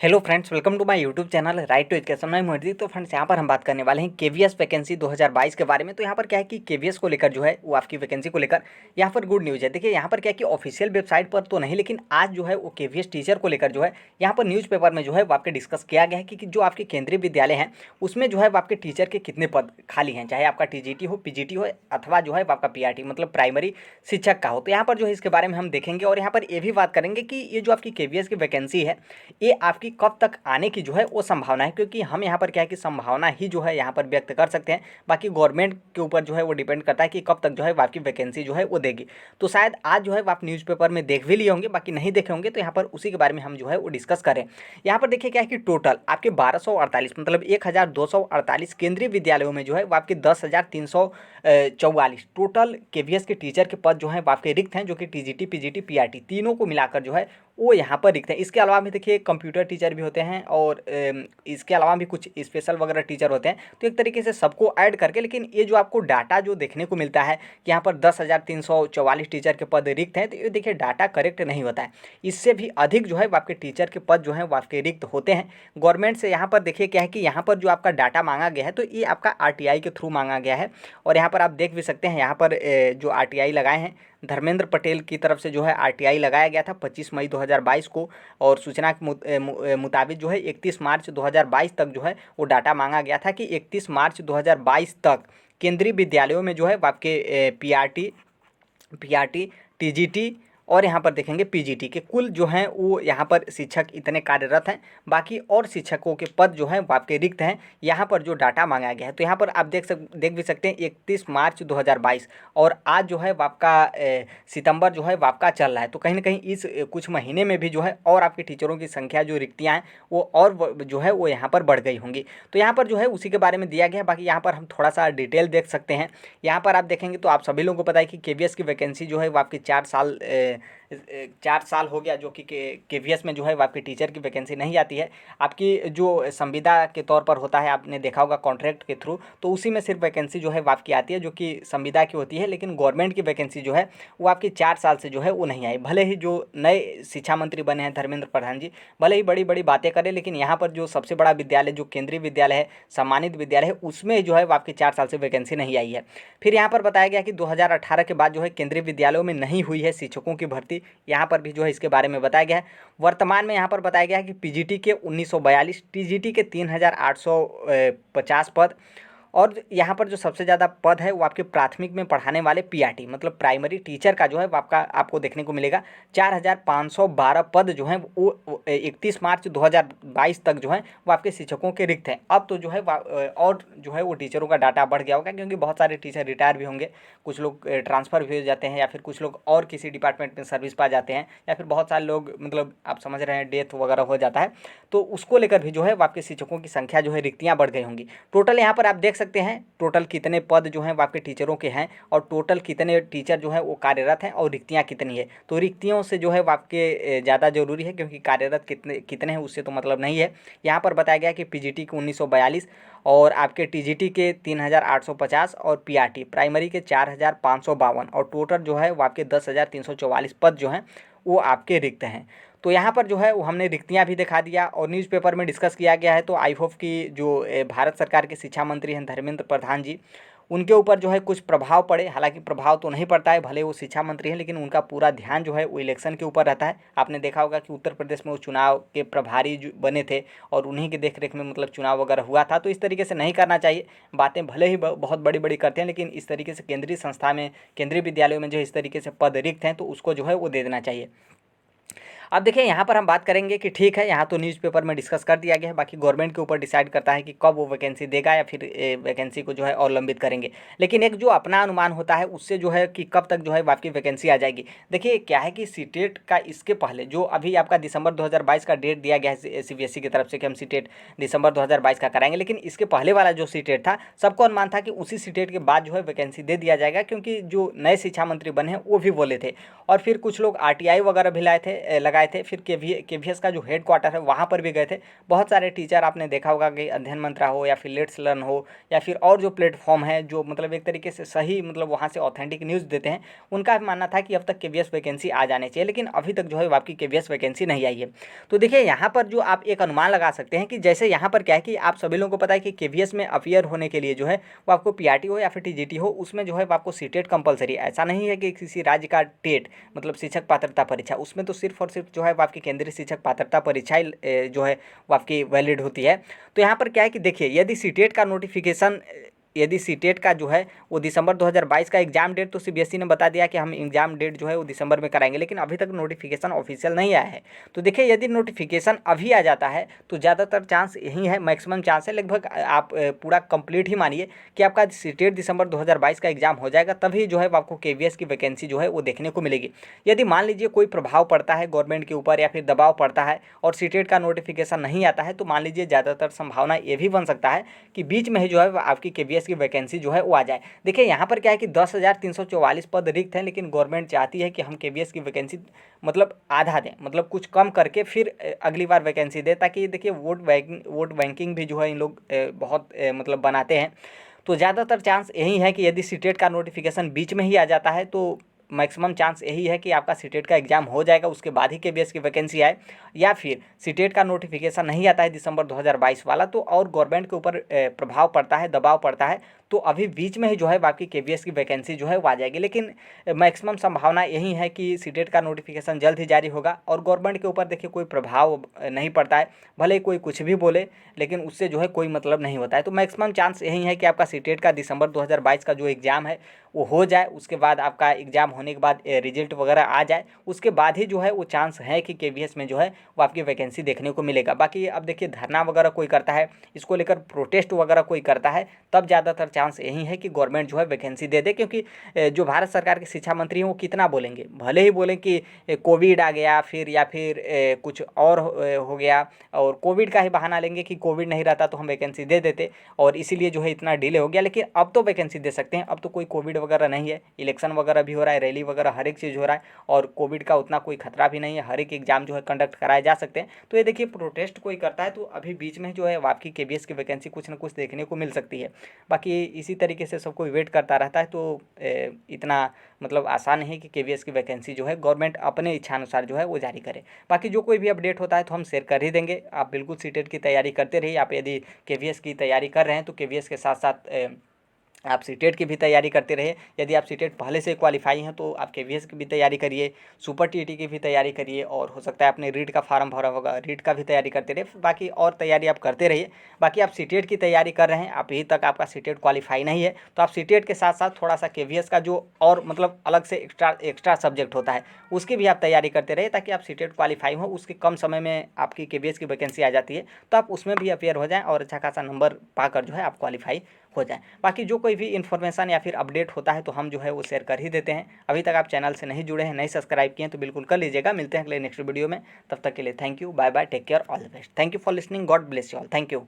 Hello friends, welcome to my YouTube channel right to education. मैं मोहित। तो friends, यहाँ पर हम बात करने वाले हैं केवीएस वैकेंसी 2022 के बारे में। तो यहाँ पर क्या है कि केवीएस को लेकर जो है वो आपकी वैकेंसी को लेकर यहाँ पर गुड न्यूज़ है। देखिए यहाँ पर क्या है कि ऑफिशियल वेबसाइट पर तो नहीं, लेकिन आज जो है वो केवीएस टीचर को लेकर जो है यहाँ पर न्यूज़पेपर में जो है वो आपके डिस्कस किया गया है कि जो आपके केंद्रीय विद्यालय हैं उसमें जो है वो आपके टीचर के कितने पद खाली हैं, चाहे आपका टीजीटी हो, पीजीटी हो, अथवा जो है वो आपका पीआरटी मतलब प्राइमरी शिक्षक का हो। तो यहाँ पर जो है इसके बारे में हम देखेंगे और यहाँ पर ये भी बात करेंगे कि ये जो आपकी केवीएस की वैकेंसी है ये आपकी कब तक आने की जो है वो संभावना है, क्योंकि हम यहाँ पर क्या है कि संभावना ही जो है यहाँ पर व्यक्त कर सकते हैं। बाकी गवर्नमेंट के ऊपर जो है वो डिपेंड करता है कि कब तक जो है वो आपकी वैकेंसी जो है वो देगी। तो शायद आज जो है वो आप न्यूज़पेपर में देख भी लिए होंगे, बाकी नहीं देखे होंगे तो यहाँ पर उसी के बारे में हम जो है वो डिस्कस करें। यहाँ पर देखिए क्या है कि टोटल आपके 1248 मतलब 1248 केंद्रीय विद्यालयों में जो है वो आपके 10,344 टोटल केवीएस के टीचर के पद जो है वो आपके रिक्त हैं, जो कि टीजीटी, पीजीटी, पीआरटी तीनों को मिलाकर जो है वो यहाँ पर रिक्त हैं। इसके अलावा भी देखिए कंप्यूटर टीचर भी होते हैं और इसके अलावा भी कुछ स्पेशल वगैरह टीचर होते हैं। तो एक तरीके से सबको ऐड करके, लेकिन ये जो आपको डाटा जो देखने को मिलता है कि यहाँ पर 10,344 टीचर के पद रिक्त हैं, तो ये देखिए डाटा करेक्ट नहीं होता है। इससे भी अधिक जो है वो आपके टीचर के पद जो हैं वो आपके रिक्त होते हैं। गवर्नमेंट से यहाँ पर देखिए क्या है कि यहाँ पर जो आपका डाटा मांगा गया है तो ये आपका आरटीआई के थ्रू मांगा गया है। और यहाँ पर आप देख भी सकते हैं, यहाँ पर जो आरटीआई लगाए हैं धर्मेंद्र पटेल की तरफ से जो है आरटीआई लगाया गया था 25 मई 2022 को। और सूचना के मुताबिक जो है 31 मार्च 2022 तक जो है वो डाटा मांगा गया था कि 31 मार्च 2022 तक केंद्रीय विद्यालयों में जो है आपके पीआरटी, टीजीटी और यहाँ पर देखेंगे पीजीटी के कुल जो हैं वो यहाँ पर शिक्षक इतने कार्यरत हैं। बाकी और शिक्षकों के पद जो हैं वो आपके रिक्त हैं, यहाँ पर जो डाटा मांगा गया है। तो यहाँ पर आप देख भी सकते हैं 31 मार्च 2022 और आज जो है वो आपका सितंबर जो है वो आपका चल रहा है। तो कहीं ना कहीं इस कुछ महीने में भी जो है और आपके टीचरों की संख्या जो रिक्तियाँ हैं वो और जो है वो यहाँ पर बढ़ गई होंगी। तो यहाँ पर जो है उसी के बारे में दिया गया है। बाकी यहाँ पर हम थोड़ा सा डिटेल देख सकते हैं। यहाँ पर आप देखेंगे तो आप सभी लोगों को पता है कि केवीएस की वैकेंसी जो है वो आपकी 4 साल हो गया, जो कि केवीएस में जो है वो आपकी टीचर की वैकेंसी नहीं आती है। आपकी जो संविदा के तौर पर होता है, आपने देखा होगा कॉन्ट्रैक्ट के थ्रू, तो उसी में सिर्फ वैकेंसी जो है वो आपकी आती है जो कि संविदा की होती है। लेकिन गवर्नमेंट की वैकेंसी जो है वो आपकी 4 साल से जो है वो नहीं आई। भले ही जो नए शिक्षा मंत्री बने हैं धर्मेंद्र प्रधान जी, भले ही बड़ी बड़ी बातें करें, लेकिन यहाँ पर जो सबसे बड़ा विद्यालय जो केंद्रीय विद्यालय है, सम्मानित विद्यालय है, उसमें जो है वो आपकी 4 साल से वैकेंसी नहीं आई है। फिर यहाँ पर बताया गया कि 2018 के बाद जो है केंद्रीय विद्यालयों में नहीं हुई है शिक्षकों की भर्ती, यहाँ पर भी जो है इसके बारे में बताया गया है। वर्तमान में यहाँ पर बताया गया है कि पीजीटी के 1942, टीजीटी के 3,850 पद और यहाँ पर जो सबसे ज़्यादा पद है वो आपके प्राथमिक में पढ़ाने वाले पीआरटी मतलब प्राइमरी टीचर का जो है वो आपको देखने को मिलेगा 4,512 पद जो हैं वो 31 मार्च 2022 तक जो है वो आपके शिक्षकों के रिक्त हैं। अब तो जो है और जो है वो टीचरों का डाटा बढ़ गया होगा, क्योंकि बहुत सारे टीचर रिटायर भी होंगे, कुछ लोग ट्रांसफ़र भी हो जाते हैं, या फिर कुछ लोग और किसी डिपार्टमेंट में सर्विस पा जाते हैं, या फिर बहुत सारे लोग मतलब आप समझ रहे हैं डेथ वगैरह हो जाता है। तो उसको लेकर भी जो है वो आपके शिक्षकों की संख्या जो है रिक्तियाँ बढ़ गई होंगी। टोटल यहाँ पर आप देख सकते हैं टोटल कितने पद जो हैं वो आपके टीचरों के हैं और टोटल कितने टीचर जो हैं वो कार्यरत हैं और रिक्तियाँ कितनी है। तो रिक्तियों से जो है वो आपके ज़्यादा जरूरी है, क्योंकि कार्यरत कितने हैं उससे तो मतलब नहीं है। यहाँ पर बताया गया कि पीजीटी के 1942 और आपके टीजीटी के 3,850 और पीआरटी प्राइमरी के 4,552 और टोटल जो है वो आपके 10,344 पद जो हैं वो आपके रिक्त हैं। तो यहाँ पर जो है वो हमने रिक्तियाँ भी दिखा दिया और न्यूज़पेपर में डिस्कस किया गया है। तो आई होप कि जो भारत सरकार के शिक्षा मंत्री हैं धर्मेंद्र प्रधान जी, उनके ऊपर जो है कुछ प्रभाव पड़े। हालांकि प्रभाव तो नहीं पड़ता है, भले वो शिक्षा मंत्री हैं, लेकिन उनका पूरा ध्यान जो है वो इलेक्शन के ऊपर रहता है। आपने देखा होगा कि उत्तर प्रदेश में वो चुनाव के प्रभारी जो बने थे और उन्हीं की देखरेख में मतलब चुनाव वगैरह हुआ था। तो इस तरीके से नहीं करना चाहिए। बातें भले ही बहुत बड़ी बड़ी करते हैं, लेकिन इस तरीके से केंद्रीय संस्था में, केंद्रीय विद्यालयों में जो इस तरीके से पद रिक्त हैं तो उसको जो है वो दे देना चाहिए। अब देखिए यहाँ पर हम बात करेंगे कि ठीक है, यहाँ तो न्यूज़पेपर में डिस्कस कर दिया गया है, बाकी गवर्नमेंट के ऊपर डिसाइड करता है कि कब वो वैकेंसी देगा या फिर वैकेंसी को जो है और लंबित करेंगे। लेकिन एक जो अपना अनुमान होता है उससे जो है कि कब तक जो है आपकी वैकेंसी आ जाएगी। देखिए क्या है कि सीटेट का इसके पहले जो अभी आपका दिसंबर 2022 का डेट दिया गया है सीबीएसई की तरफ से कि हम सीटेट दिसंबर 2022 का कराएंगे, लेकिन इसके पहले वाला जो सीटेट था सबको अनुमान था कि उसी सीटेट के बाद जो है वैकेंसी दे दिया जाएगा, क्योंकि जो नए शिक्षा मंत्री बने हैं वो भी बोले थे। और फिर कुछ लोग आरटीआई वगैरह भी लगाए आए थे, फिर केवीएस का जो हेड क्वार्टर है वहाँ पर भी गए थे। बहुत सारे टीचर आपने देखा होगा कि अध्ययन मंत्रा हो या फिर लेट्स लर्न हो या फिर और जो प्लेटफॉर्म है जो मतलब एक तरीके से सही मतलब वहाँ से ऑथेंटिक न्यूज़ देते हैं, उनका मानना था कि अब तक केवीएस वैकेंसी आ जानी चाहिए, लेकिन अभी तक जो है आपकी केवीएस वैकेंसी नहीं आई है। तो देखिए यहाँ पर जो आप एक अनुमान लगा सकते हैं कि जैसे यहाँ पर क्या है कि आप सभी लोगों को पता है कि केवीएस में अपियर होने के लिए जो है वो आपको पीआरटी हो या फिर टीजीटी हो, उसमें जो है आपको सीटेट कंपलसरी है। ऐसा नहीं है कि किसी राज्य का टेट मतलब शिक्षक पात्रता परीक्षा, उसमें तो सिर्फ और सिर्फ जो है वो आपकी केंद्रीय शिक्षक पात्रता परीक्षा जो है वो आपकी वैलिड होती है। तो यहाँ पर क्या है कि देखिए यदि सीटेट का नोटिफिकेशन यदि सीटेट का जो है वो दिसंबर 2022 का एग्जाम डेट तो सीबीएसई ने बता दिया कि हम एग्जाम डेट जो है वो दिसंबर में कराएंगे, लेकिन अभी तक नोटिफिकेशन ऑफिशियल नहीं आया है। तो देखिए यदि नोटिफिकेशन अभी आ जाता है तो ज़्यादातर चांस यही है, मैक्सिमम चांस है, लगभग आप पूरा कंप्लीट ही मानिए कि आपका सीटेट दिसंबर 2022 का एग्जाम हो जाएगा, तभी जो है आपको केवीएस की वैकेंसी जो है वो देखने को मिलेगी। यदि मान लीजिए कोई प्रभाव पड़ता है गवर्नमेंट के ऊपर या फिर दबाव पड़ता है और सीटेट का नोटिफिकेशन नहीं आता है, तो मान लीजिए ज़्यादातर संभावना ये भी बन सकता है कि बीच में ही जो है आपकी केवीएस की वैकेंसी जो है वो आ जाए। देखिए यहाँ पर क्या है कि 10,344 पद रिक्त हैं, लेकिन गवर्नमेंट चाहती है कि हम केवीएस की वैकेंसी मतलब आधा दें, मतलब कुछ कम करके फिर अगली बार वैकेंसी दें, ताकि देखिए वोट बैंकिंग भी जो है इन लोग बहुत मतलब बनाते हैं। तो ज़्यादातर चांस यही है कि यदि सीटेट का नोटिफिकेशन बीच में ही आ जाता है तो मैक्सिमम चांस यही है कि आपका सीटेट का एग्जाम हो जाएगा, उसके बाद ही केवीएस की वैकेंसी आए। या फिर सीटेट का नोटिफिकेशन नहीं आता है दिसंबर 2022 वाला, तो और गवर्नमेंट के ऊपर प्रभाव पड़ता है, दबाव पड़ता है, तो अभी बीच में ही जो है आपकी केवीएस की वैकेंसी जो है वो आ जाएगी। लेकिन मैक्सिमम संभावना यही है कि सीटेट का नोटिफिकेशन जल्द ही जारी होगा और गवर्नमेंट के ऊपर देखिए कोई प्रभाव नहीं पड़ता है, भले ही कोई कुछ भी बोले, लेकिन उससे जो है कोई मतलब नहीं होता है। तो मैक्सिमम चांस यही है कि आपका सीटेट का दिसंबर 2022 का जो एग्ज़ाम है वो हो जाए, उसके बाद आपका एग्ज़ाम होने के बाद रिजल्ट वगैरह आ जाए, उसके बाद ही जो है वो चांस है कि केवीएस में जो है वो आपकी वैकेंसी देखने को मिलेगा। बाकी अब देखिए धरना वगैरह कोई करता है, इसको लेकर प्रोटेस्ट वगैरह कोई करता है, तब ज़्यादातर चांस यही है कि गवर्नमेंट जो है वैकेंसी दे दे, क्योंकि जो भारत सरकार के शिक्षा मंत्री हैं वो कितना बोलेंगे, भले ही बोलें कि कोविड आ गया फिर या फिर कुछ और हो गया, और कोविड का ही बहाना लेंगे कि कोविड नहीं रहता तो हम वैकेंसी दे देते और इसीलिए जो है इतना डिले हो गया। लेकिन अब तो वैकेंसी दे सकते हैं, अब तो कोई कोविड वगैरह नहीं है, इलेक्शन वगैरह भी हो रहा है, रैली वगैरह हर एक चीज़ हो रहा है और कोविड का उतना कोई खतरा भी नहीं है, हर एक एग्जाम जो है कंडक्ट कराए जा सकते हैं। तो ये देखिए प्रोटेस्ट कोई करता है तो अभी बीच में जो है आपकी केवीएस की वैकेंसी कुछ ना कुछ देखने को मिल सकती है। बाकी इसी तरीके से सब कोई वेट करता रहता है, तो इतना मतलब आसान नहीं है कि केवीएस की वैकेंसी जो है गवर्नमेंट अपने इच्छानुसार जो है वो जारी करे। बाकी जो कोई भी अपडेट होता है तो हम शेयर कर ही देंगे। आप बिल्कुल सीटेट की तैयारी करते रहिए। आप यदि केवीएस की तैयारी कर रहे हैं तो केवीएस के साथ साथ आप सीटेट की भी तैयारी करते रहिए। यदि आप सीटेट पहले से क्वालिफाई हैं तो आप केवीएस की भी तैयारी करिए, सुपर टीटी की भी तैयारी करिए, और हो सकता है आपने रीट का फार्म भरा होगा, रीट का भी तैयारी करते रहिए। बाकी और तैयारी आप करते रहिए। बाकी आप सीटेट की तैयारी कर रहे हैं, आप अभी तक आपका सीटेट क्वालिफाई नहीं है, तो आप सीटेट के साथ साथ थोड़ा सा केवीएस का जो और मतलब अलग से एक्स्ट्रा सब्जेक्ट होता है उसकी भी आप तैयारी करते रहिए, ताकि आप सीटेट क्वालिफाई हो, उसके कम समय में आपकी केवीएस की वैकेंसी आ जाती है तो आप उसमें भी अपेयर हो जाएँ और अच्छा खासा नंबर पाकर जो है आप क्वालिफाई हो जाए। बाकी जो कोई भी इन्फॉर्मेशन या फिर अपडेट होता है तो हम जो है वो शेयर कर ही देते हैं। अभी तक आप चैनल से नहीं जुड़े हैं, नहीं सब्सक्राइब किए हैं तो बिल्कुल कर लीजिएगा। मिलते हैं अगले नेक्स्ट वीडियो में, तब तक के लिए thank you, bye bye, take care, all the best. Thank you for listening, God bless you all, thank you.